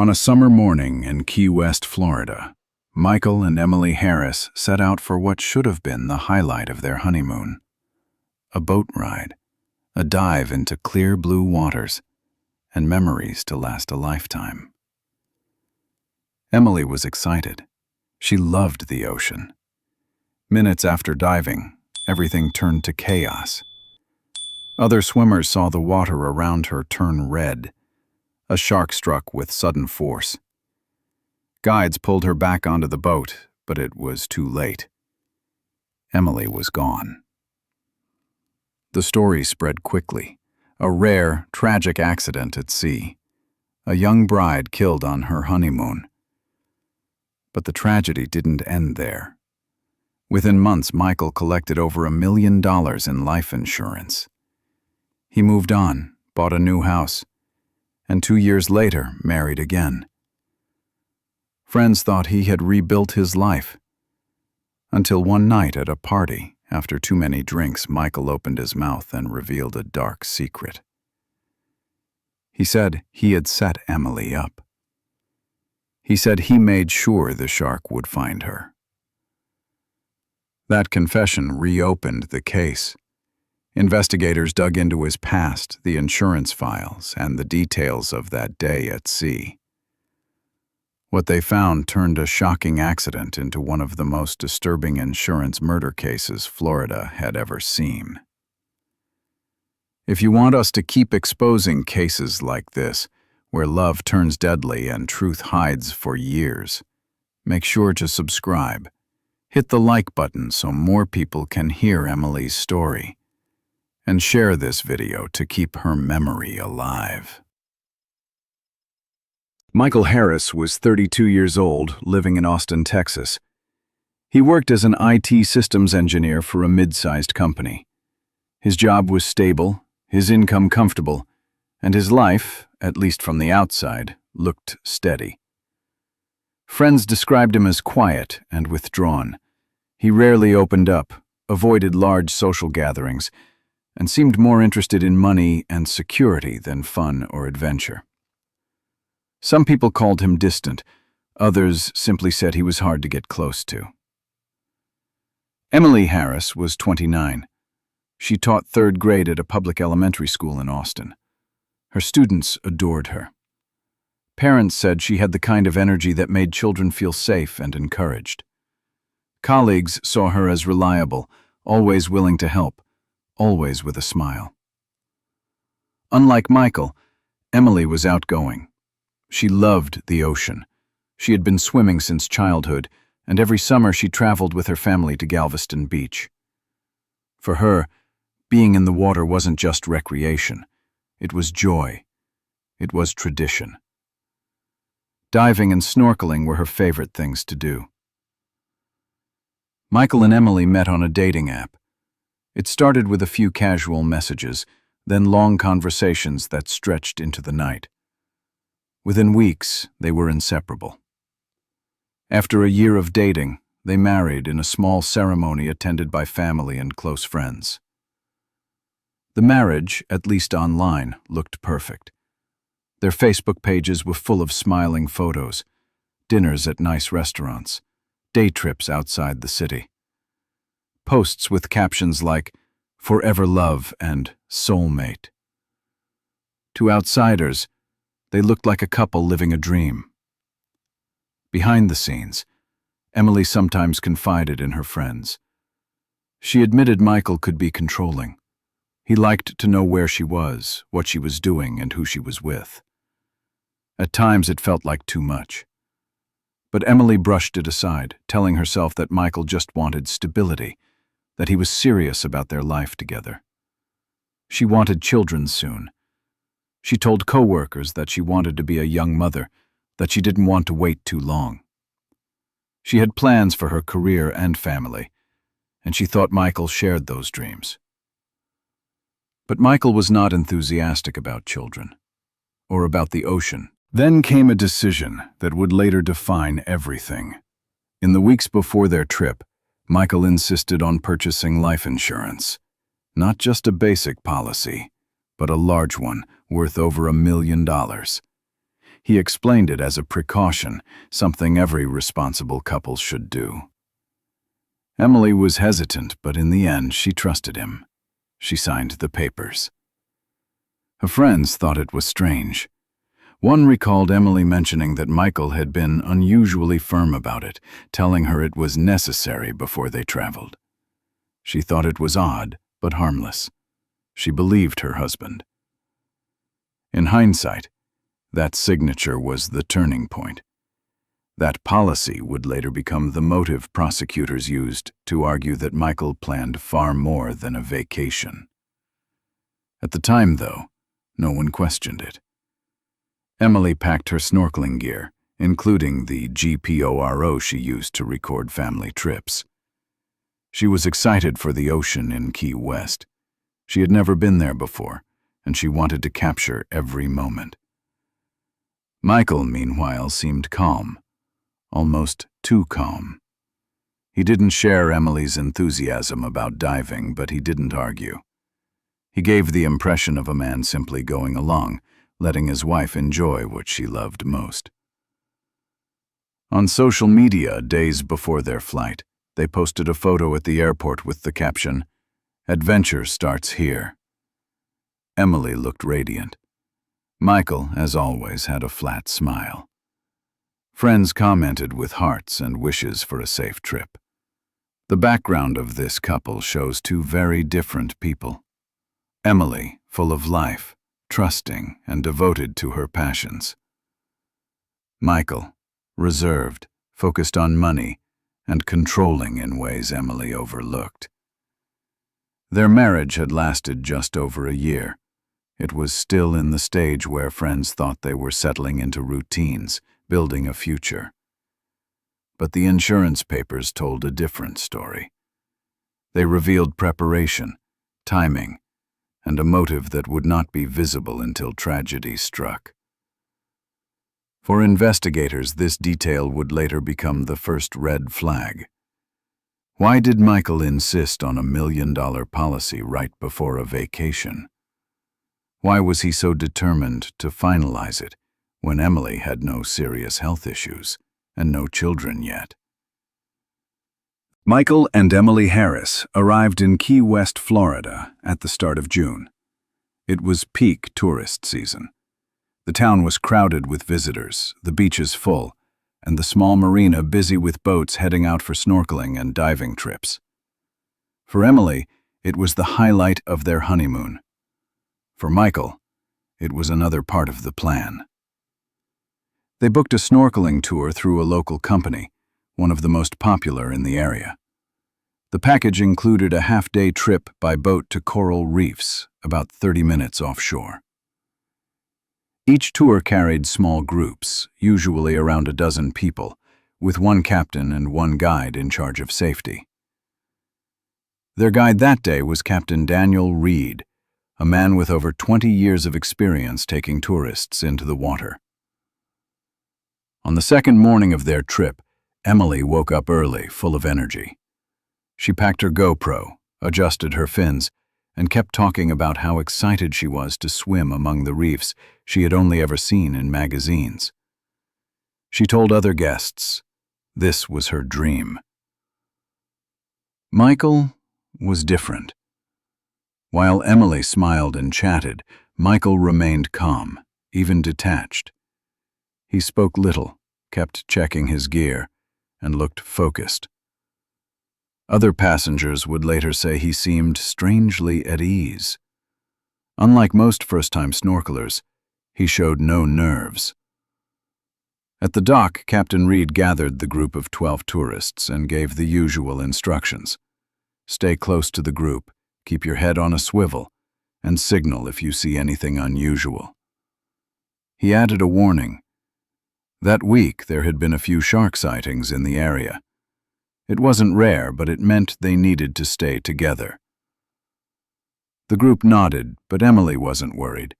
On a summer morning in Key West, Florida, Michael and Emily Harris set out for what should have been the highlight of their honeymoon. A boat ride, a dive into clear blue waters, and memories to last a lifetime. Emily was excited. She loved the ocean. Minutes after diving, everything turned to chaos. Other swimmers saw the water around her turn red. A shark struck with sudden force. Guides pulled her back onto the boat, but it was too late. Emily was gone. The story spread quickly. A rare, tragic accident at sea. A young bride killed on her honeymoon. But the tragedy didn't end there. Within months, Michael collected over $1 million in life insurance. He moved on, bought a new house, and 2 years later married again. Friends thought he had rebuilt his life. Until one night at a party, after too many drinks, Michael opened his mouth and revealed a dark secret. He said he had set Emily up. He said he made sure the shark would find her. That confession reopened the case. Investigators dug into his past, the insurance files, and the details of that day at sea. What they found turned a shocking accident into one of the most disturbing insurance murder cases Florida had ever seen. If you want us to keep exposing cases like this, where love turns deadly and truth hides for years, make sure to subscribe. Hit the like button so more people can hear Emily's story. And share this video to keep her memory alive. Michael Harris was 32 years old, living in Austin, Texas. He worked as an IT systems engineer for a mid-sized company. His job was stable, his income comfortable, and his life, at least from the outside, looked steady. Friends described him as quiet and withdrawn. He rarely opened up, avoided large social gatherings, and seemed more interested in money and security than fun or adventure. Some people called him distant, others simply said he was hard to get close to. Emily Harris was 29. She taught 3rd grade at a public elementary school in Austin. Her students adored her. Parents said she had the kind of energy that made children feel safe and encouraged. Colleagues saw her as reliable, always willing to help, always with a smile. Unlike Michael, Emily was outgoing. She loved the ocean. She had been swimming since childhood, and every summer she traveled with her family to Galveston Beach. For her, being in the water wasn't just recreation. It was joy. It was tradition. Diving and snorkeling were her favorite things to do. Michael and Emily met on a dating app. It started with a few casual messages, then long conversations that stretched into the night. Within weeks, they were inseparable. After a year of dating, they married in a small ceremony attended by family and close friends. The marriage, at least online, looked perfect. Their Facebook pages were full of smiling photos, dinners at nice restaurants, day trips outside the city. Posts with captions like, "Forever Love" and "Soulmate." To outsiders, they looked like a couple living a dream. Behind the scenes, Emily sometimes confided in her friends. She admitted Michael could be controlling. He liked to know where she was, what she was doing, and who she was with. At times it felt like too much. But Emily brushed it aside, telling herself that Michael just wanted stability, that he was serious about their life together. She wanted children soon. She told coworkers that she wanted to be a young mother, that she didn't want to wait too long. She had plans for her career and family, and she thought Michael shared those dreams. But Michael was not enthusiastic about children, or about the ocean. Then came a decision that would later define everything. In the weeks before their trip, Michael insisted on purchasing life insurance. Not just a basic policy, but a large one worth over $1 million. He explained it as a precaution, something every responsible couple should do. Emily was hesitant, but in the end she trusted him. She signed the papers. Her friends thought it was strange. One recalled Emily mentioning that Michael had been unusually firm about it, telling her it was necessary before they traveled. She thought it was odd, but harmless. She believed her husband. In hindsight, that signature was the turning point. That policy would later become the motive prosecutors used to argue that Michael planned far more than a vacation. At the time, though, no one questioned it. Emily packed her snorkeling gear, including the GPORO she used to record family trips. She was excited for the ocean in Key West. She had never been there before, and she wanted to capture every moment. Michael, meanwhile, seemed calm, almost too calm. He didn't share Emily's enthusiasm about diving, but he didn't argue. He gave the impression of a man simply going along, letting his wife enjoy what she loved most. On social media, days before their flight, they posted a photo at the airport with the caption, "Adventure starts here." Emily looked radiant. Michael, as always, had a flat smile. Friends commented with hearts and wishes for a safe trip. The background of this couple shows two very different people. Emily, full of life, trusting, and devoted to her passions. Michael, reserved, focused on money, and controlling in ways Emily overlooked. Their marriage had lasted just over a year. It was still in the stage where friends thought they were settling into routines, building a future. But the insurance papers told a different story. They revealed preparation, timing, and a motive that would not be visible until tragedy struck. For investigators, this detail would later become the first red flag. Why did Michael insist on $1 million policy right before a vacation? Why was he so determined to finalize it when Emily had no serious health issues and no children yet? Michael and Emily Harris arrived in Key West, Florida, at the start of June. It was peak tourist season. The town was crowded with visitors, the beaches full, and the small marina busy with boats heading out for snorkeling and diving trips. For Emily, it was the highlight of their honeymoon. For Michael, it was another part of the plan. They booked a snorkeling tour through a local company, one of the most popular in the area. The package included a half-day trip by boat to coral reefs, about 30 minutes offshore. Each tour carried small groups, usually around a dozen people, with one captain and one guide in charge of safety. Their guide that day was Captain Daniel Reed, a man with over 20 years of experience taking tourists into the water. On the second morning of their trip, Emily woke up early, full of energy. She packed her GoPro, adjusted her fins, and kept talking about how excited she was to swim among the reefs she had only ever seen in magazines. She told other guests this was her dream. Michael was different. While Emily smiled and chatted, Michael remained calm, even detached. He spoke little, kept checking his gear, and looked focused. Other passengers would later say he seemed strangely at ease. Unlike most first-time snorkelers, he showed no nerves. At the dock, Captain Reed gathered the group of 12 tourists and gave the usual instructions. Stay close to the group, keep your head on a swivel, and signal if you see anything unusual. He added a warning. That week, there had been a few shark sightings in the area. It wasn't rare, but it meant they needed to stay together. The group nodded, but Emily wasn't worried.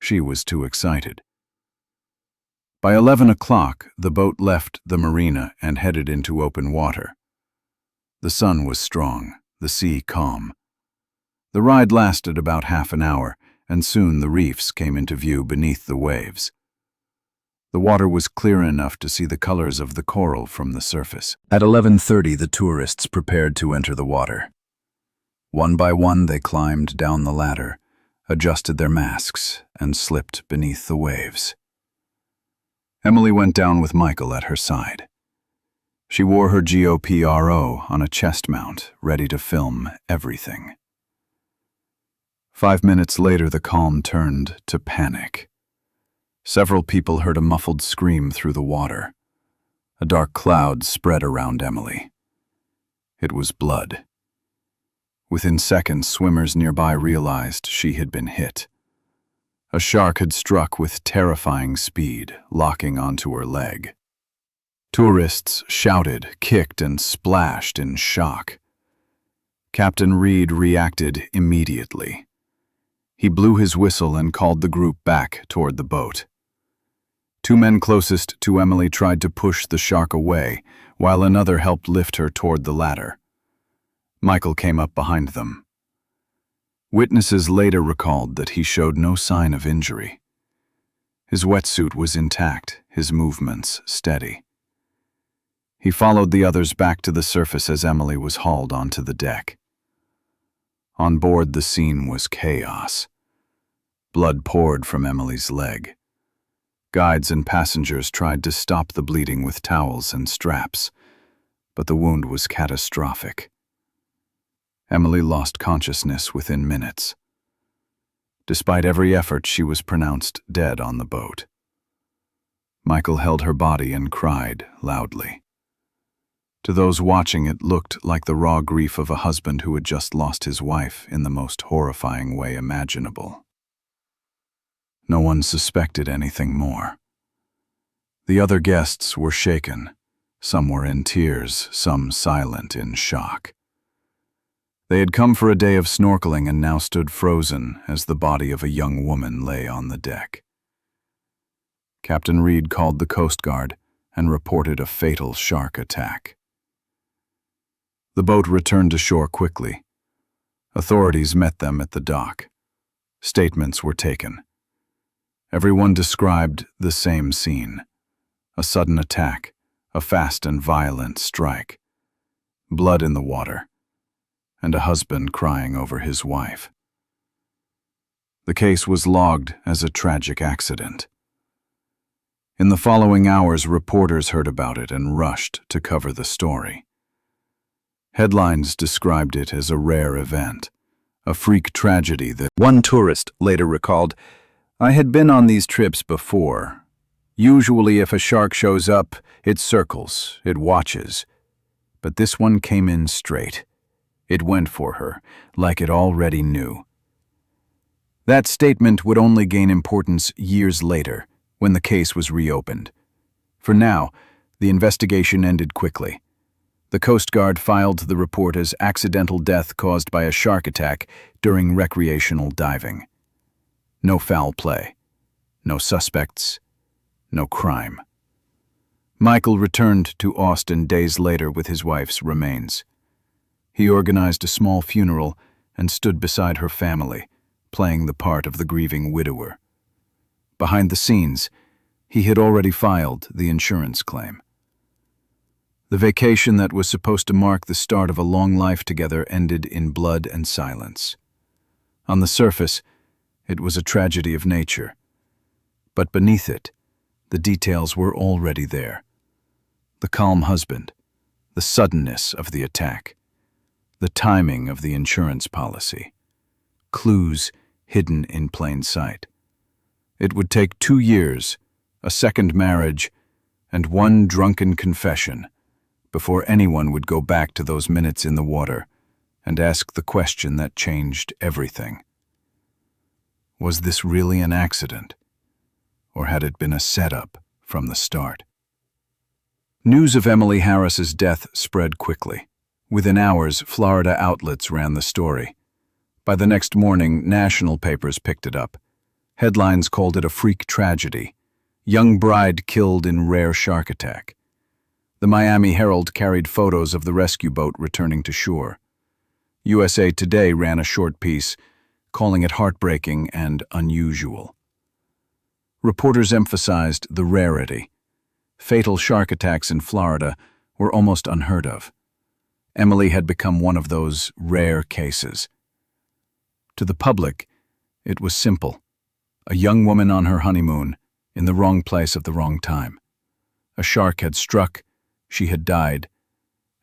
She was too excited. By 11 o'clock, the boat left the marina and headed into open water. The sun was strong, the sea calm. The ride lasted about half an hour, and soon the reefs came into view beneath the waves. The water was clear enough to see the colors of the coral from the surface. At 11:30, the tourists prepared to enter the water. One by one, they climbed down the ladder, adjusted their masks, and slipped beneath the waves. Emily went down with Michael at her side. She wore her GoPro on a chest mount, ready to film everything. 5 minutes later, the calm turned to panic. Several people heard a muffled scream through the water. A dark cloud spread around Emily. It was blood. Within seconds, swimmers nearby realized she had been hit. A shark had struck with terrifying speed, locking onto her leg. Tourists shouted, kicked, and splashed in shock. Captain Reed reacted immediately. He blew his whistle and called the group back toward the boat. Two men closest to Emily tried to push the shark away, while another helped lift her toward the ladder. Michael came up behind them. Witnesses later recalled that he showed no sign of injury. His wetsuit was intact, his movements steady. He followed the others back to the surface as Emily was hauled onto the deck. On board, the scene was chaos. Blood poured from Emily's leg. Guides and passengers tried to stop the bleeding with towels and straps, but the wound was catastrophic. Emily lost consciousness within minutes. Despite every effort, she was pronounced dead on the boat. Michael held her body and cried loudly. To those watching, it looked like the raw grief of a husband who had just lost his wife in the most horrifying way imaginable. No one suspected anything more. The other guests were shaken. Some were in tears, some silent in shock. They had come for a day of snorkeling and now stood frozen as the body of a young woman lay on the deck. Captain Reed called the Coast Guard and reported a fatal shark attack. The boat returned to shore quickly. Authorities met them at the dock. Statements were taken. Everyone described the same scene: a sudden attack, a fast and violent strike, blood in the water, and a husband crying over his wife. The case was logged as a tragic accident. In the following hours, reporters heard about it and rushed to cover the story. Headlines described it as a rare event, a freak tragedy that one tourist later recalled, "I had been on these trips before. Usually if a shark shows up, it circles, it watches. But this one came in straight. It went for her, like it already knew." That statement would only gain importance years later, when the case was reopened. For now, the investigation ended quickly. The Coast Guard filed the report as accidental death caused by a shark attack during recreational diving. No foul play, no suspects, no crime. Michael returned to Austin days later with his wife's remains. He organized a small funeral and stood beside her family, playing the part of the grieving widower. Behind the scenes, he had already filed the insurance claim. The vacation that was supposed to mark the start of a long life together ended in blood and silence. On the surface, it was a tragedy of nature. But beneath it, the details were already there. The calm husband, the suddenness of the attack, the timing of the insurance policy, clues hidden in plain sight. It would take 2 years, a second marriage, and one drunken confession before anyone would go back to those minutes in the water and ask the question that changed everything. Was this really an accident, or had it been a setup from the start? News of Emily Harris's death spread quickly. Within hours, Florida outlets ran the story. By the next morning, national papers picked it up. Headlines called it a freak tragedy. Young bride killed in rare shark attack. The Miami Herald carried photos of the rescue boat returning to shore. USA Today ran a short piece, calling it heartbreaking and unusual. Reporters emphasized the rarity. Fatal shark attacks in Florida were almost unheard of. Emily had become one of those rare cases. To the public, it was simple. A young woman on her honeymoon, in the wrong place at the wrong time. A shark had struck, she had died,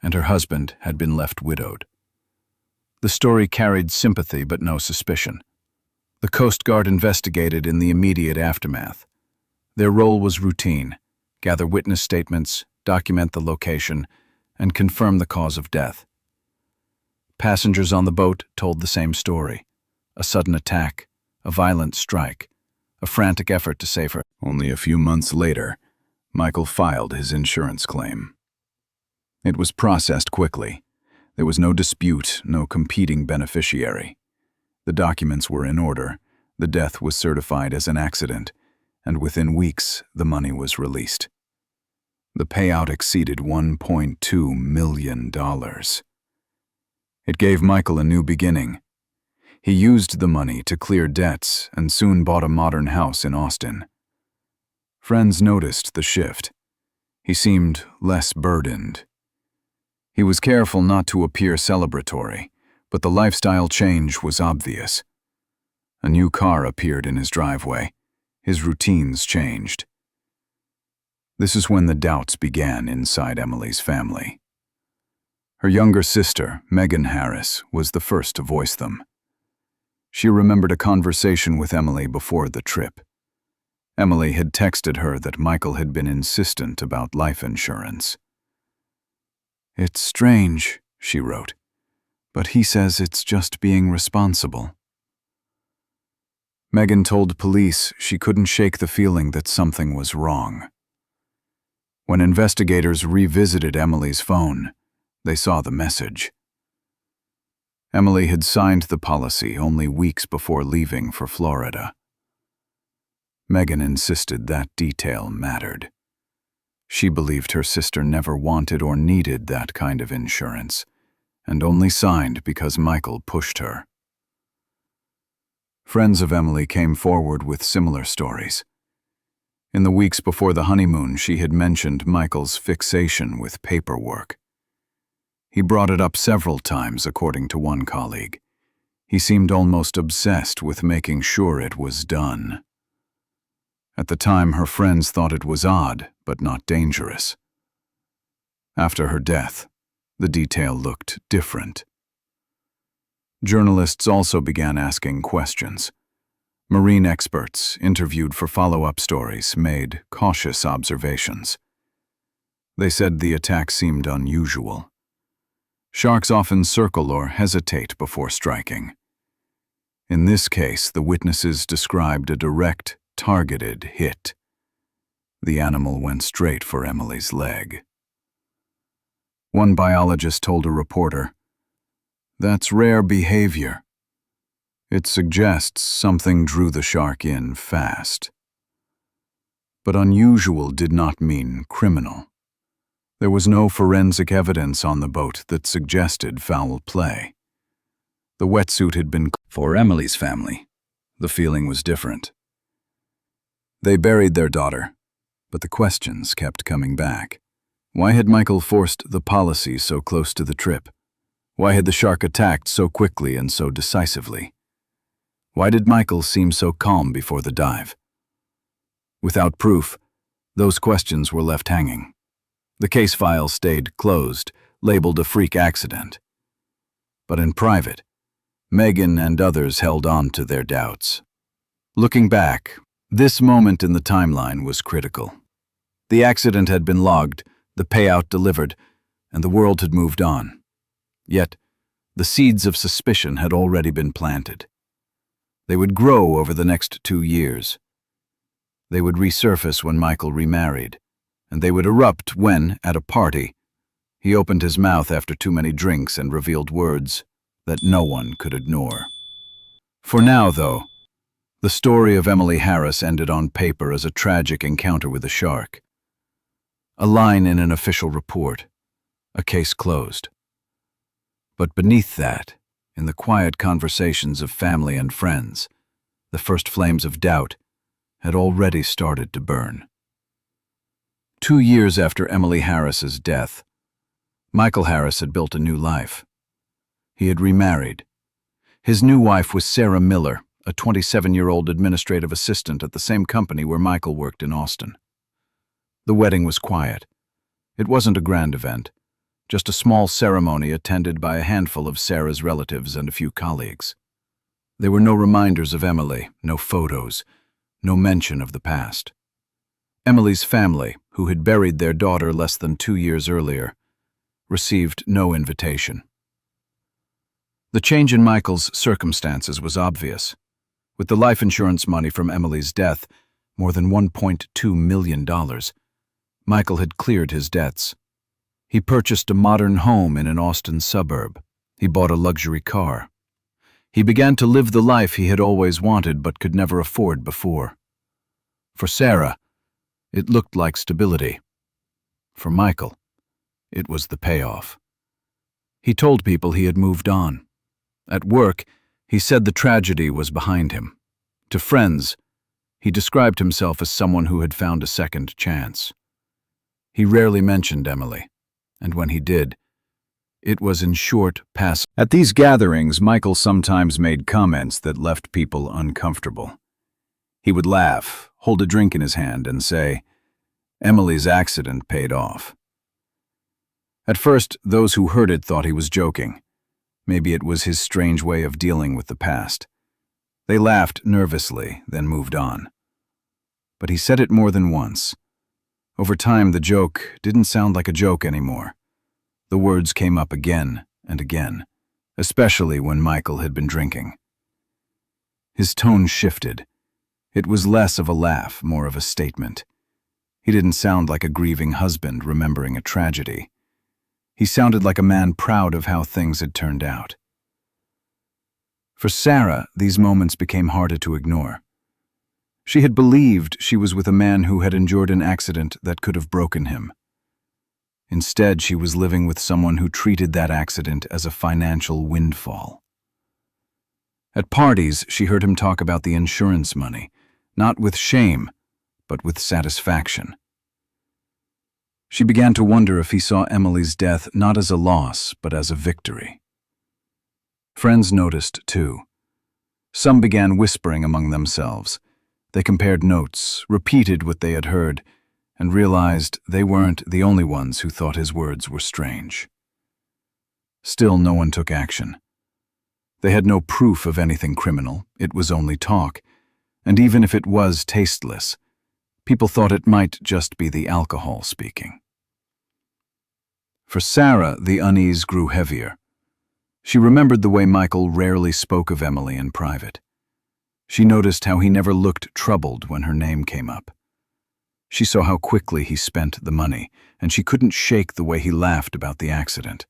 and her husband had been left widowed. The story carried sympathy but no suspicion. The Coast Guard investigated in the immediate aftermath. Their role was routine: gather witness statements, document the location, and confirm the cause of death. Passengers on the boat told the same story: a sudden attack, a violent strike, a frantic effort to save her. Only a few months later, Michael filed his insurance claim. It was processed quickly. There was no dispute, no competing beneficiary. The documents were in order, the death was certified as an accident, and within weeks the money was released. The payout exceeded $1.2 million. It gave Michael a new beginning. He used the money to clear debts and soon bought a modern house in Austin. Friends noticed the shift. He seemed less burdened. He was careful not to appear celebratory, but the lifestyle change was obvious. A new car appeared in his driveway. His routines changed. This is when the doubts began inside Emily's family. Her younger sister, Megan Harris, was the first to voice them. She remembered a conversation with Emily before the trip. Emily had texted her that Michael had been insistent about life insurance. "It's strange," she wrote, "but he says it's just being responsible." Megan told police she couldn't shake the feeling that something was wrong. When investigators revisited Emily's phone, they saw the message. Emily had signed the policy only weeks before leaving for Florida. Megan insisted that detail mattered. She believed her sister never wanted or needed that kind of insurance, and only signed because Michael pushed her. Friends of Emily came forward with similar stories. In the weeks before the honeymoon, she had mentioned Michael's fixation with paperwork. He brought it up several times, according to one colleague. He seemed almost obsessed with making sure it was done. At the time, her friends thought it was odd, but not dangerous. After her death, the detail looked different. Journalists also began asking questions. Marine experts, interviewed for follow-up stories, made cautious observations. They said the attack seemed unusual. Sharks often circle or hesitate before striking. In this case, the witnesses described a direct, targeted hit. The animal went straight for Emily's leg. One biologist told a reporter, "That's rare behavior. It suggests something drew the shark in fast." But unusual did not mean criminal. There was no forensic evidence on the boat that suggested foul play. The wetsuit had been for Emily's family. The feeling was different. They buried their daughter, but the questions kept coming back. Why had Michael forced the policy so close to the trip? Why had the shark attacked so quickly and so decisively? Why did Michael seem so calm before the dive? Without proof, those questions were left hanging. The case file stayed closed, labeled a freak accident. But in private, Megan and others held on to their doubts. Looking back, this moment in the timeline was critical. The accident had been logged, the payout delivered, and the world had moved on. Yet, the seeds of suspicion had already been planted. They would grow over the next 2 years. They would resurface when Michael remarried, and they would erupt when, at a party, he opened his mouth after too many drinks and revealed words that no one could ignore. For now, though, the story of Emily Harris ended on paper as a tragic encounter with a shark. A line in an official report, a case closed. But beneath that, in the quiet conversations of family and friends, the first flames of doubt had already started to burn. 2 years after Emily Harris's death, Michael Harris had built a new life. He had remarried. His new wife was Sarah Miller, a 27-year-old administrative assistant at the same company where Michael worked in Austin. The wedding was quiet. It wasn't a grand event, just a small ceremony attended by a handful of Sarah's relatives and a few colleagues. There were no reminders of Emily, no photos, no mention of the past. Emily's family, who had buried their daughter less than 2 years earlier, received no invitation. The change in Michael's circumstances was obvious. With the life insurance money from Emily's death, more than $1.2 million, Michael had cleared his debts. He purchased a modern home in an Austin suburb. He bought a luxury car. He began to live the life he had always wanted but could never afford before. For Sarah, it looked like stability. For Michael, it was the payoff. He told people he had moved on. At work, he said the tragedy was behind him. To friends, he described himself as someone who had found a second chance. He rarely mentioned Emily, and when he did, it was in short pass. At these gatherings, Michael sometimes made comments that left people uncomfortable. He would laugh, hold a drink in his hand, and say, "Emily's accident paid off." At first, those who heard it thought he was joking. Maybe it was his strange way of dealing with the past. They laughed nervously, then moved on. But he said it more than once. Over time, the joke didn't sound like a joke anymore. The words came up again and again, especially when Michael had been drinking. His tone shifted. It was less of a laugh, more of a statement. He didn't sound like a grieving husband remembering a tragedy. He sounded like a man proud of how things had turned out. For Sarah, these moments became harder to ignore. She had believed she was with a man who had endured an accident that could have broken him. Instead, she was living with someone who treated that accident as a financial windfall. At parties, she heard him talk about the insurance money, not with shame, but with satisfaction. She began to wonder if he saw Emily's death not as a loss, but as a victory. Friends noticed, too. Some began whispering among themselves. They compared notes, repeated what they had heard, and realized they weren't the only ones who thought his words were strange. Still, no one took action. They had no proof of anything criminal. It was only talk. And even if it was tasteless, people thought it might just be the alcohol speaking. For Sarah, the unease grew heavier. She remembered the way Michael rarely spoke of Emily in private. She noticed how he never looked troubled when her name came up. She saw how quickly he spent the money, and she couldn't shake the way he laughed about the accident.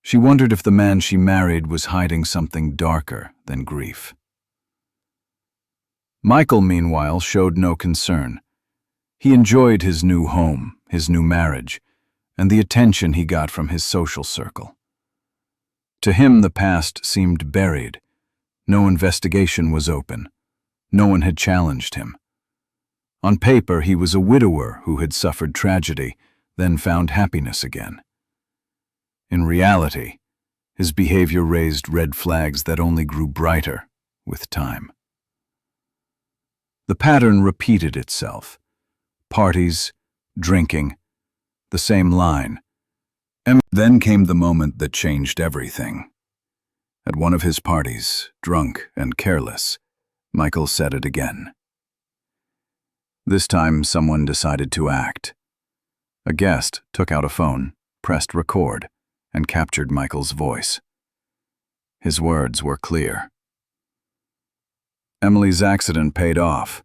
She wondered if the man she married was hiding something darker than grief. Michael, meanwhile, showed no concern. He enjoyed his new home, his new marriage, and the attention he got from his social circle. To him, the past seemed buried. No investigation was open. No one had challenged him. On paper, he was a widower who had suffered tragedy, then found happiness again. In reality, his behavior raised red flags that only grew brighter with time. The pattern repeated itself. Parties, drinking, the same line. And then came the moment that changed everything. At one of his parties, drunk and careless, Michael said it again. This time, someone decided to act. A guest took out a phone, pressed record, and captured Michael's voice. His words were clear. "Emily's accident paid off.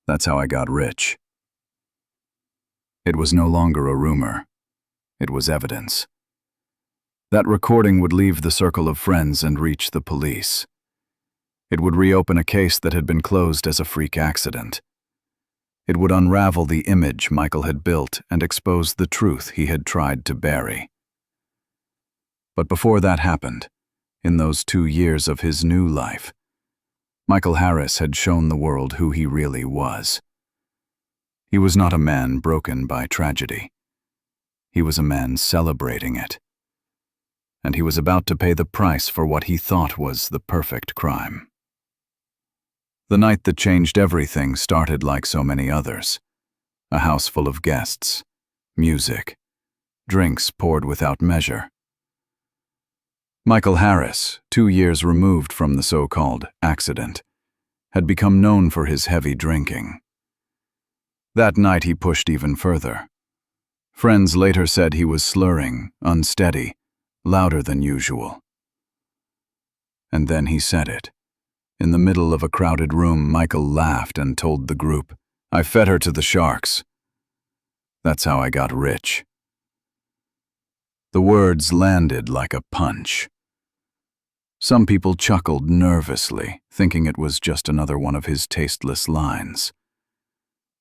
That's how I got rich." It was no longer a rumor. It was evidence. That recording would leave the circle of friends and reach the police. It would reopen a case that had been closed as a freak accident. It would unravel the image Michael had built and expose the truth he had tried to bury. But before that happened, in those 2 years of his new life, Michael Harris had shown the world who he really was. He was not a man broken by tragedy. He was a man celebrating it. And he was about to pay the price for what he thought was the perfect crime. The night that changed everything started like so many others. A house full of guests, music, drinks poured without measure. Michael Harris, 2 years removed from the so-called accident, had become known for his heavy drinking. That night he pushed even further. Friends later said he was slurring, unsteady, louder than usual. And then he said it. In the middle of a crowded room, Michael laughed and told the group, "I fed her to the sharks. That's how I got rich." The words landed like a punch. Some people chuckled nervously, thinking it was just another one of his tasteless lines.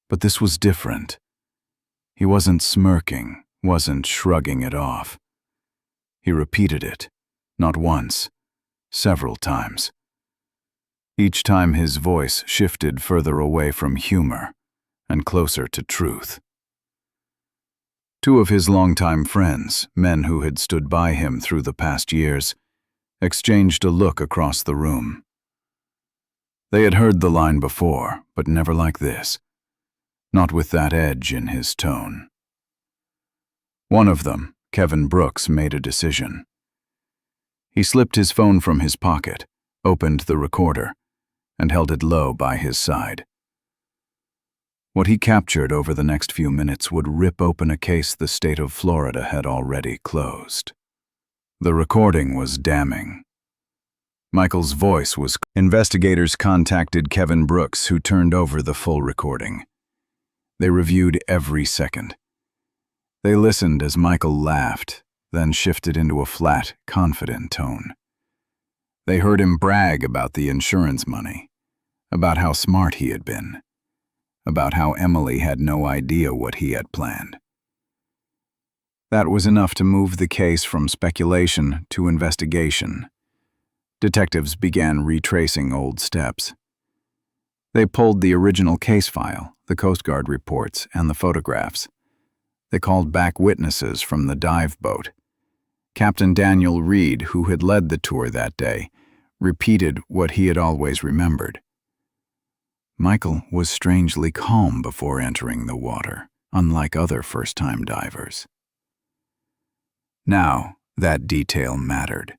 But this was different. He wasn't smirking, wasn't shrugging it off. He repeated it, not once, several times. Each time his voice shifted further away from humor and closer to truth. Two of his longtime friends, men who had stood by him through the past years, exchanged a look across the room. They had heard the line before, but never like this. Not with that edge in his tone. One of them, Kevin Brooks, made a decision. He slipped his phone from his pocket, opened the recorder, and held it low by his side. What he captured over the next few minutes would rip open a case the state of Florida had already closed. The recording was damning. Michael's voice was... Investigators contacted Kevin Brooks, who turned over the full recording. They reviewed every second. They listened as Michael laughed, then shifted into a flat, confident tone. They heard him brag about the insurance money, about how smart he had been, about how Emily had no idea what he had planned. That was enough to move the case from speculation to investigation. Detectives began retracing old steps. They pulled the original case file, the Coast Guard reports, and the photographs. They called back witnesses from the dive boat. Captain Daniel Reed, who had led the tour that day, repeated what he had always remembered. Michael was strangely calm before entering the water, unlike other first-time divers. Now, that detail mattered.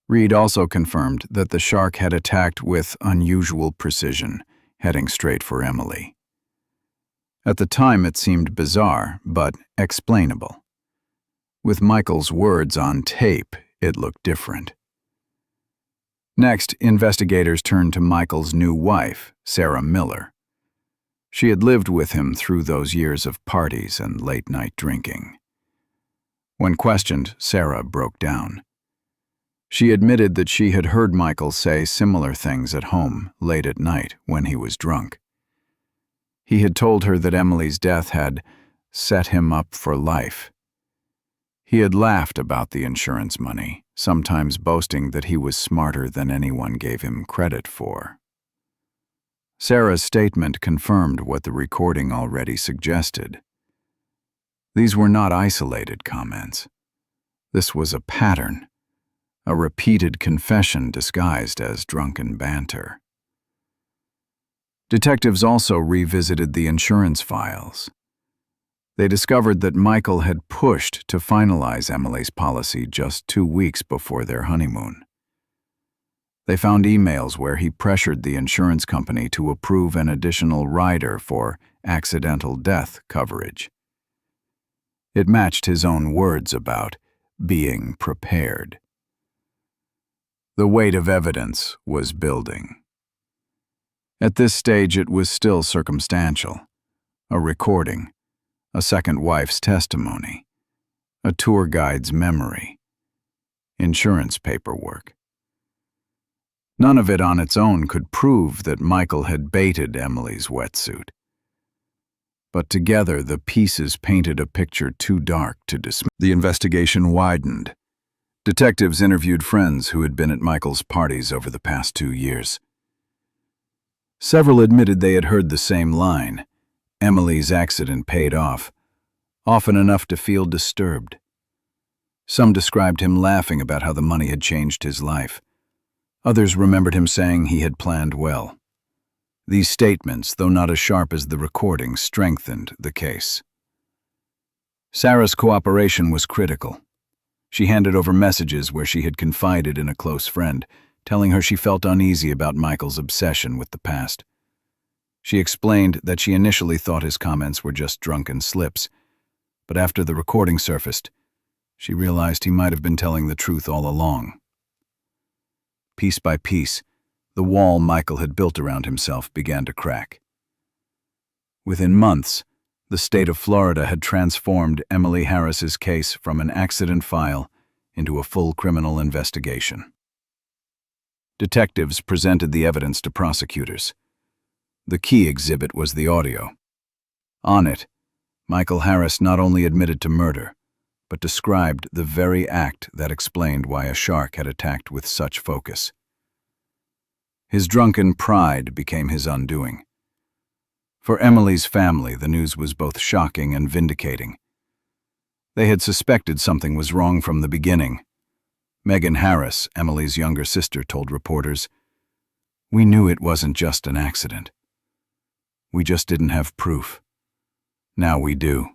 Reed also confirmed that the shark had attacked with unusual precision, heading straight for Emily. At the time it seemed bizarre, but explainable. With Michael's words on tape, it looked different. Next, investigators turned to Michael's new wife, Sarah Miller. She had lived with him through those years of parties and late-night drinking. When questioned, Sarah broke down. She admitted that she had heard Michael say similar things at home late at night when he was drunk. He had told her that Emily's death had set him up for life. He had laughed about the insurance money, sometimes boasting that he was smarter than anyone gave him credit for. Sarah's statement confirmed what the recording already suggested. These were not isolated comments. This was a pattern, a repeated confession disguised as drunken banter. Detectives also revisited the insurance files. They discovered that Michael had pushed to finalize Emily's policy just 2 weeks before their honeymoon. They found emails where he pressured the insurance company to approve an additional rider for accidental death coverage. It matched his own words about being prepared. The weight of evidence was building. At this stage, it was still circumstantial. A recording, a second wife's testimony, a tour guide's memory, insurance paperwork. None of it on its own could prove that Michael had baited Emily's wetsuit. But together, the pieces painted a picture too dark to dismiss. The investigation widened. Detectives interviewed friends who had been at Michael's parties over the past 2 years. Several admitted they had heard the same line. Emily's accident paid off, often enough to feel disturbed. Some described him laughing about how the money had changed his life. Others remembered him saying he had planned well. These statements, though not as sharp as the recording, strengthened the case. Sarah's cooperation was critical. She handed over messages where she had confided in a close friend, telling her she felt uneasy about Michael's obsession with the past. She explained that she initially thought his comments were just drunken slips, but after the recording surfaced, she realized he might have been telling the truth all along. Piece by piece, the wall Michael had built around himself began to crack. Within months, the state of Florida had transformed Emily Harris's case from an accident file into a full criminal investigation. Detectives presented the evidence to prosecutors. The key exhibit was the audio. On it, Michael Harris not only admitted to murder, but described the very act that explained why a shark had attacked with such focus. His drunken pride became his undoing. For Emily's family, the news was both shocking and vindicating. They had suspected something was wrong from the beginning. Megan Harris, Emily's younger sister, told reporters, "We knew it wasn't just an accident. We just didn't have proof. Now we do."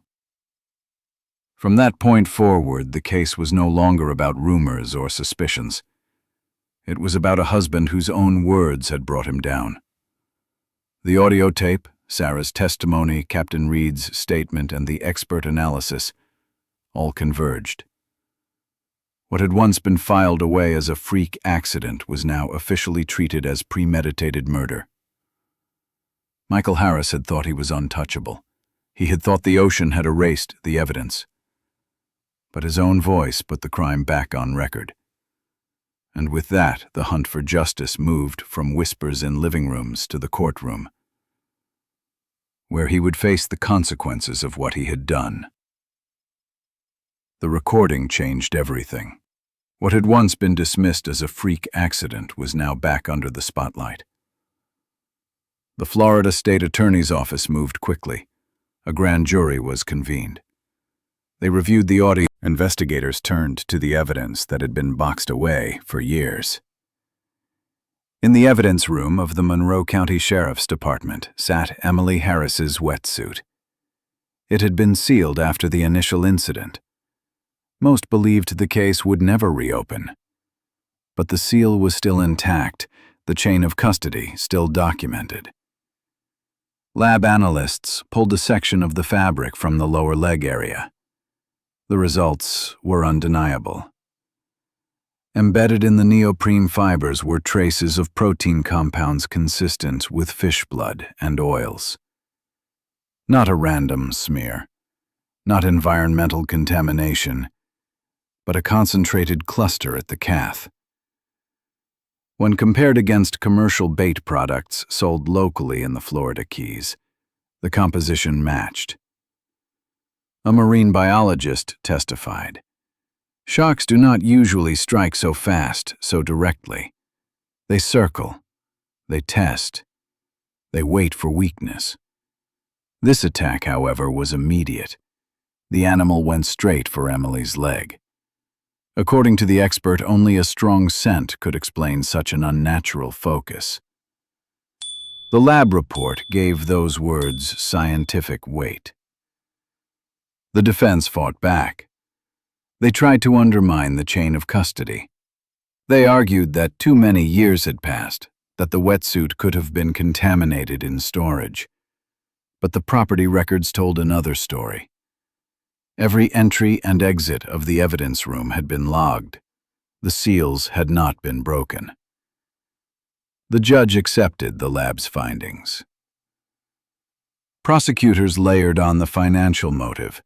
From that point forward, the case was no longer about rumors or suspicions. It was about a husband whose own words had brought him down. The audio tape, Sarah's testimony, Captain Reed's statement, and the expert analysis all converged. What had once been filed away as a freak accident was now officially treated as premeditated murder. Michael Harris had thought he was untouchable. He had thought the ocean had erased the evidence. But his own voice put the crime back on record. And with that, the hunt for justice moved from whispers in living rooms to the courtroom, where he would face the consequences of what he had done. The recording changed everything. What had once been dismissed as a freak accident was now back under the spotlight. The Florida State Attorney's Office moved quickly. A grand jury was convened. They reviewed the audio. Investigators turned to the evidence that had been boxed away for years. In the evidence room of the Monroe County Sheriff's Department sat Emily Harris's wetsuit. It had been sealed after the initial incident. Most believed the case would never reopen. But the seal was still intact, the chain of custody still documented. Lab analysts pulled a section of the fabric from the lower leg area. The results were undeniable. Embedded in the neoprene fibers were traces of protein compounds consistent with fish blood and oils. Not a random smear, not environmental contamination, but a concentrated cluster at the cath. When compared against commercial bait products sold locally in the Florida Keys, the composition matched. A marine biologist testified, "Sharks do not usually strike so fast, so directly. They circle, they test, they wait for weakness." This attack, however, was immediate. The animal went straight for Emily's leg. According to the expert, only a strong scent could explain such an unnatural focus. The lab report gave those words scientific weight. The defense fought back. They tried to undermine the chain of custody. They argued that too many years had passed, that the wetsuit could have been contaminated in storage. But the property records told another story. Every entry and exit of the evidence room had been logged. The seals had not been broken. The judge accepted the lab's findings. Prosecutors layered on the financial motive.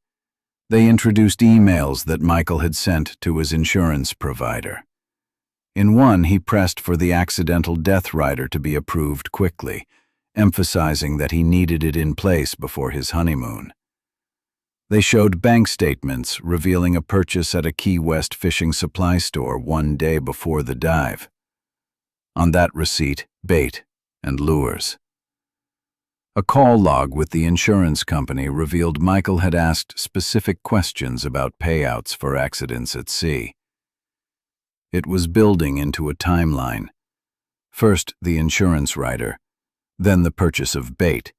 They introduced emails that Michael had sent to his insurance provider. In one, he pressed for the accidental death rider to be approved quickly, emphasizing that he needed it in place before his honeymoon. They showed bank statements revealing a purchase at a Key West fishing supply store one day before the dive. On that receipt, bait and lures A call log with the insurance company revealed Michael had asked specific questions about payouts for accidents at sea. It was building into a timeline. First, the insurance rider, then the purchase of bait,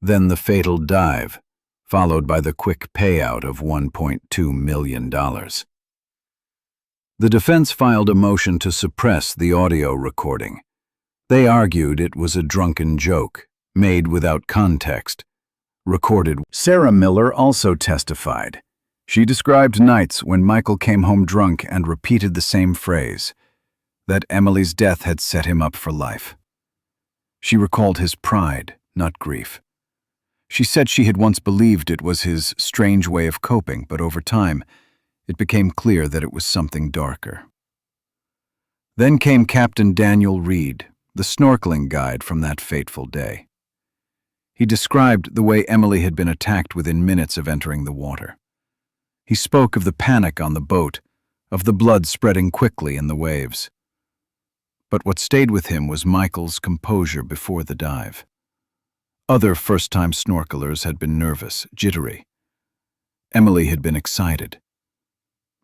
then the fatal dive, followed by the quick payout of $1.2 million. The defense filed a motion to suppress the audio recording. They argued it was a drunken joke, made without context, recorded. Sarah Miller also testified. She described nights when Michael came home drunk and repeated the same phrase, that Emily's death had set him up for life. She recalled his pride, not grief. She said she had once believed it was his strange way of coping, but over time, it became clear that it was something darker. Then came Captain Daniel Reed, the snorkeling guide from that fateful day. He described the way Emily had been attacked within minutes of entering the water. He spoke of the panic on the boat, of the blood spreading quickly in the waves. But what stayed with him was Michael's composure before the dive. Other first-time snorkelers had been nervous, jittery. Emily had been excited.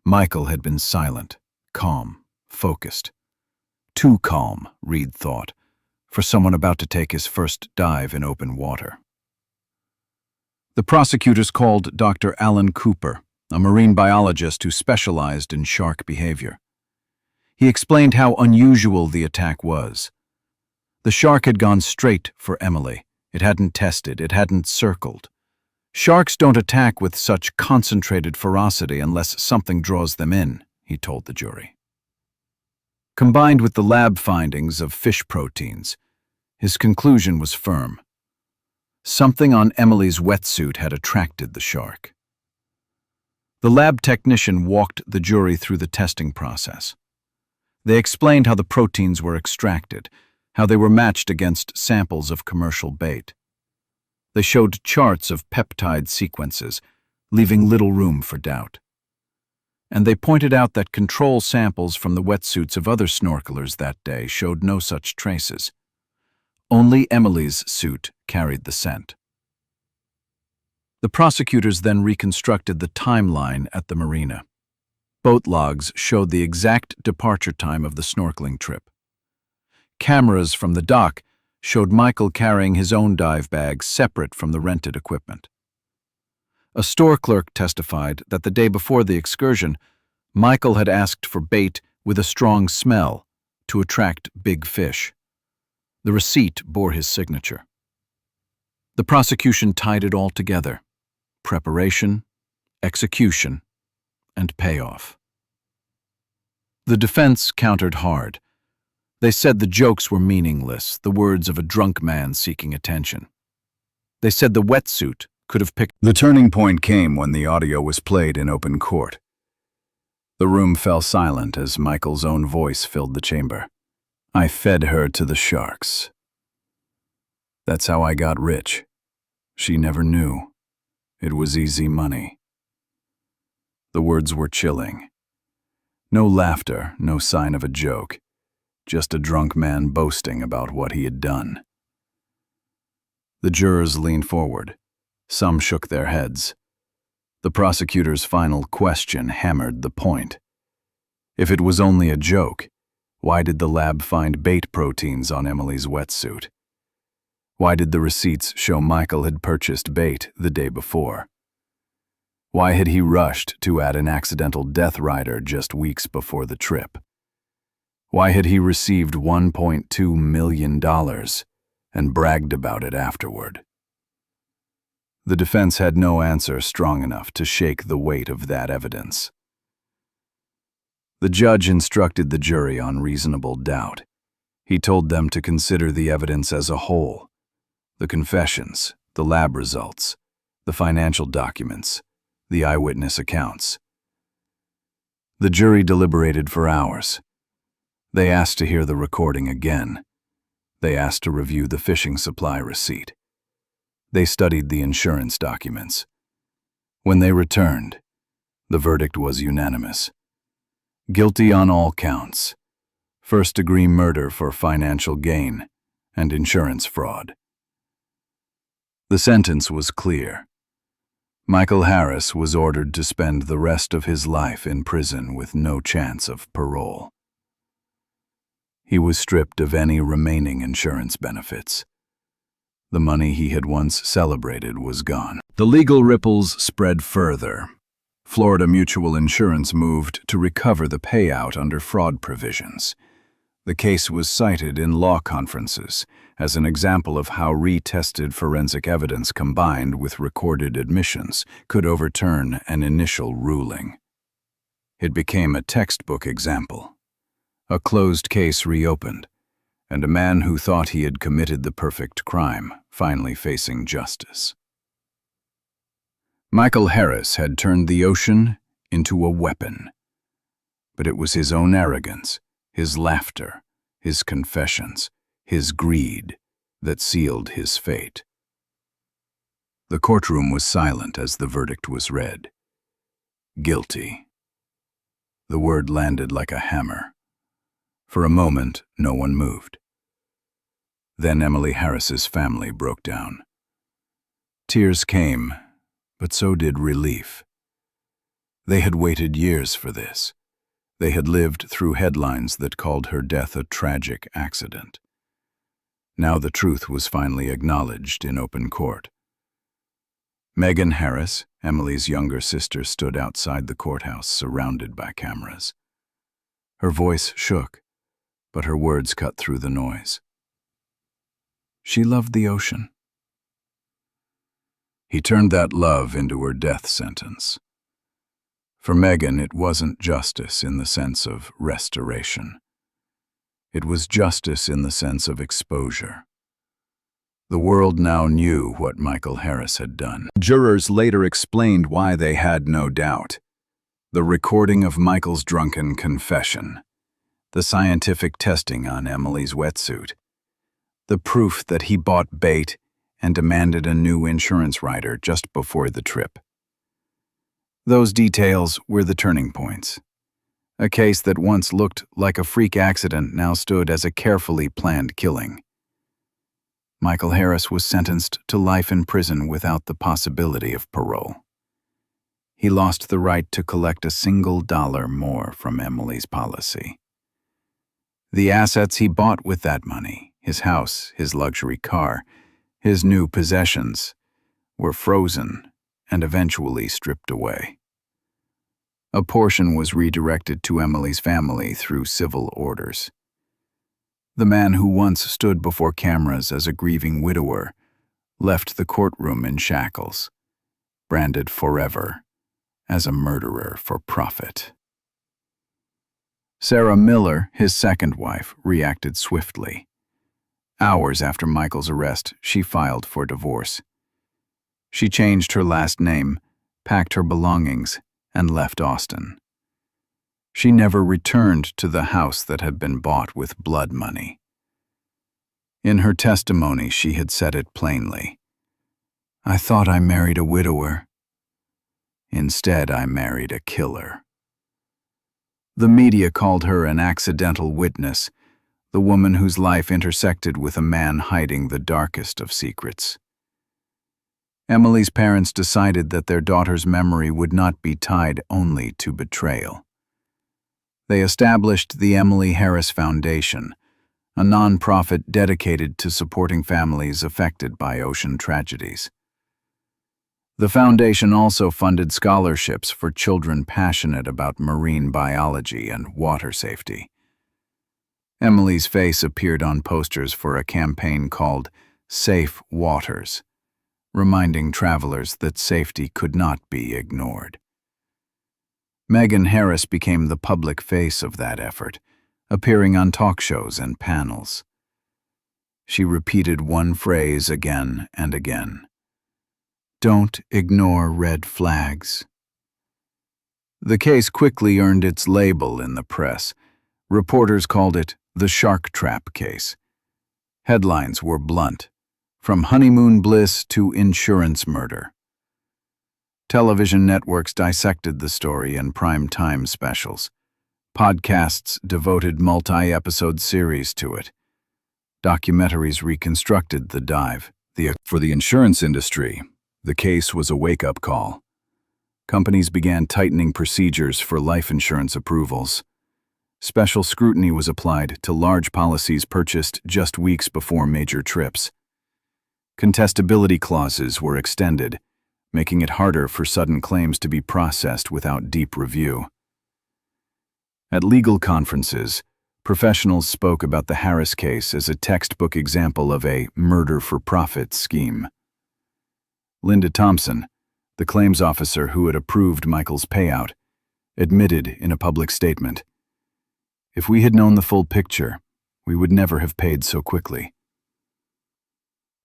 Michael had been silent, calm, focused. Too calm, Reed thought, for someone about to take his first dive in open water. The prosecutors called Dr. Alan Cooper, a marine biologist who specialized in shark behavior. He explained how unusual the attack was. The shark had gone straight for Emily. It hadn't tested, it hadn't circled. Sharks don't attack with such concentrated ferocity unless something draws them in, he told the jury. Combined with the lab findings of fish proteins, his conclusion was firm. Something on Emily's wetsuit had attracted the shark. The lab technician walked the jury through the testing process. They explained how the proteins were extracted, how they were matched against samples of commercial bait. They showed charts of peptide sequences, leaving little room for doubt. And they pointed out that control samples from the wetsuits of other snorkelers that day showed no such traces. Only Emily's suit carried the scent. The prosecutors then reconstructed the timeline at the marina. Boat logs showed the exact departure time of the snorkeling trip. Cameras from the dock showed Michael carrying his own dive bag separate from the rented equipment. A store clerk testified that the day before the excursion, Michael had asked for bait with a strong smell to attract big fish. The receipt bore his signature. The prosecution tied it all together: preparation, execution, and payoff. The defense countered hard. They said the jokes were meaningless, the words of a drunk man seeking attention. They said the wetsuit could have picked. The turning point came when the audio was played in open court. The room fell silent as Michael's own voice filled the chamber. I fed her to the sharks. That's how I got rich. She never knew. It was easy money. The words were chilling. No laughter, no sign of a joke. Just a drunk man boasting about what he had done. The jurors leaned forward. Some shook their heads. The prosecutor's final question hammered the point. If it was only a joke, why did the lab find bait proteins on Emily's wetsuit? Why did the receipts show Michael had purchased bait the day before? Why had he rushed to add an accidental death rider just weeks before the trip? Why had he received $1.2 million and bragged about it afterward? The defense had no answer strong enough to shake the weight of that evidence. The judge instructed the jury on reasonable doubt. He told them to consider the evidence as a whole: the confessions, the lab results, the financial documents, the eyewitness accounts. The jury deliberated for hours. They asked to hear the recording again. They asked to review the fishing supply receipt. They studied the insurance documents. When they returned, the verdict was unanimous. Guilty on all counts: first-degree murder for financial gain and insurance fraud. The sentence was clear. Michael Harris was ordered to spend the rest of his life in prison with no chance of parole. He was stripped of any remaining insurance benefits. The money he had once celebrated was gone. The legal ripples spread further. Florida Mutual Insurance moved to recover the payout under fraud provisions. The case was cited in law conferences as an example of how retested forensic evidence combined with recorded admissions could overturn an initial ruling. It became a textbook example. A closed case reopened, and a man who thought he had committed the perfect crime finally facing justice. Michael Harris had turned the ocean into a weapon. But it was his own arrogance, his laughter, his confessions, his greed that sealed his fate. The courtroom was silent as the verdict was read. Guilty. The word landed like a hammer. For a moment, no one moved. Then Emily Harris's family broke down. Tears came, but so did relief. They had waited years for this. They had lived through headlines that called her death a tragic accident. Now the truth was finally acknowledged in open court. Megan Harris, Emily's younger sister, stood outside the courthouse surrounded by cameras. Her voice shook, but her words cut through the noise. She loved the ocean. He turned that love into her death sentence. For Megan, it wasn't justice in the sense of restoration. It was justice in the sense of exposure. The world now knew what Michael Harris had done. Jurors later explained why they had no doubt. The recording of Michael's drunken confession, the scientific testing on Emily's wetsuit, the proof that he bought bait and demanded a new insurance rider just before the trip. Those details were the turning points. A case that once looked like a freak accident now stood as a carefully planned killing. Michael Harris was sentenced to life in prison without the possibility of parole. He lost the right to collect $1 more from Emily's policy. The assets he bought with that money, his house, his luxury car, his new possessions, were frozen and eventually stripped away. A portion was redirected to Emily's family through civil orders. The man who once stood before cameras as a grieving widower left the courtroom in shackles, branded forever as a murderer for profit. Sarah Miller, his second wife, reacted swiftly. Hours after Michael's arrest, she filed for divorce. She changed her last name, packed her belongings, and left Austin. She never returned to the house that had been bought with blood money. In her testimony, she had said it plainly. "I thought I married a widower. Instead, I married a killer." The media called her an accidental witness, the woman whose life intersected with a man hiding the darkest of secrets. Emily's parents decided that their daughter's memory would not be tied only to betrayal. They established the Emily Harris Foundation, a nonprofit dedicated to supporting families affected by ocean tragedies. The foundation also funded scholarships for children passionate about marine biology and water safety. Emily's face appeared on posters for a campaign called Safe Waters, reminding travelers that safety could not be ignored. Megan Harris became the public face of that effort, appearing on talk shows and panels. She repeated one phrase again and again: "Don't ignore red flags." The case quickly earned its label in the press. Reporters called it the shark trap case. Headlines were blunt: from honeymoon bliss to insurance murder. Television networks dissected the story in prime-time specials. Podcasts devoted multi-episode series to it. Documentaries reconstructed the dive, For the insurance industry, the case was a wake-up call. Companies began tightening procedures for life insurance approvals. Special scrutiny was applied to large policies purchased just weeks before major trips. Contestability clauses were extended, making it harder for sudden claims to be processed without deep review. At legal conferences, professionals spoke about the Harris case as a textbook example of a murder-for-profit scheme. Linda Thompson, the claims officer who had approved Michael's payout, admitted in a public statement, "If we had known the full picture, we would never have paid so quickly."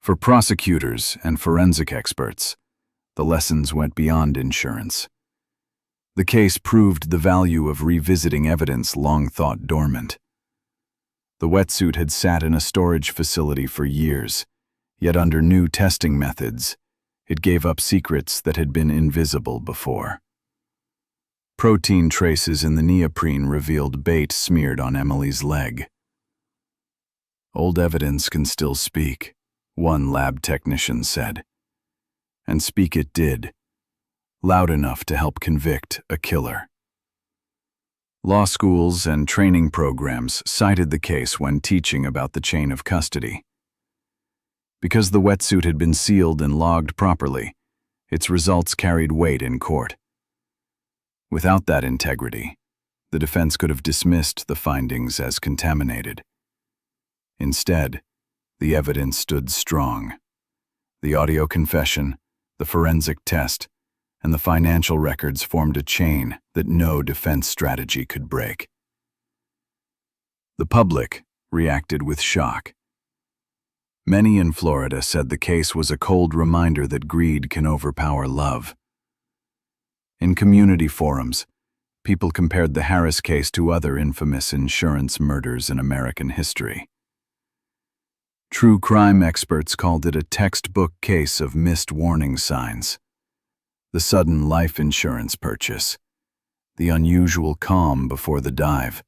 For prosecutors and forensic experts, the lessons went beyond insurance. The case proved the value of revisiting evidence long thought dormant. The wetsuit had sat in a storage facility for years, yet under new testing methods, it gave up secrets that had been invisible before. Protein traces in the neoprene revealed bait smeared on Emily's leg. "Old evidence can still speak," one lab technician said. And speak it did, loud enough to help convict a killer. Law schools and training programs cited the case when teaching about the chain of custody. Because the wetsuit had been sealed and logged properly, its results carried weight in court. Without that integrity, the defense could have dismissed the findings as contaminated. Instead, the evidence stood strong. The audio confession, the forensic test, and the financial records formed a chain that no defense strategy could break. The public reacted with shock. Many in Florida said the case was a cold reminder that greed can overpower love. In community forums, people compared the Harris case to other infamous insurance murders in American history. True crime experts called it a textbook case of missed warning signs. The sudden life insurance purchase, the unusual calm before the dive,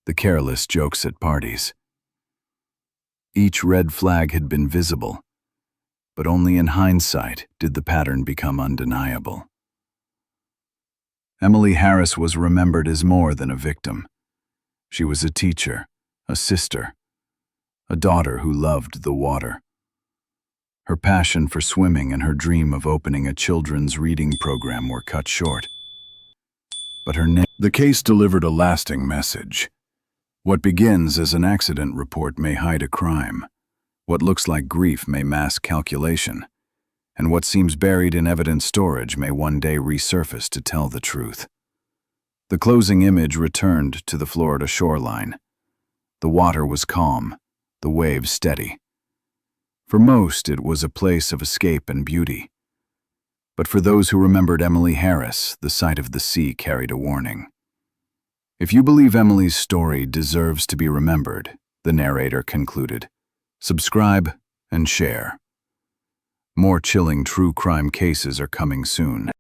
the careless jokes at parties. Each red flag had been visible, but only in hindsight did the pattern become undeniable. Emily Harris was remembered as more than a victim. She was a teacher, a sister, a daughter who loved the water. Her passion for swimming and her dream of opening a children's reading program were cut short. But the case delivered a lasting message. What begins as an accident report may hide a crime. What looks like grief may mask calculation. And what seems buried in evidence storage may one day resurface to tell the truth. The closing image returned to the Florida shoreline. The water was calm, the waves steady. For most, it was a place of escape and beauty. But for those who remembered Emily Harris, the sight of the sea carried a warning. If you believe Emily's story deserves to be remembered, the narrator concluded, subscribe and share. More chilling true crime cases are coming soon.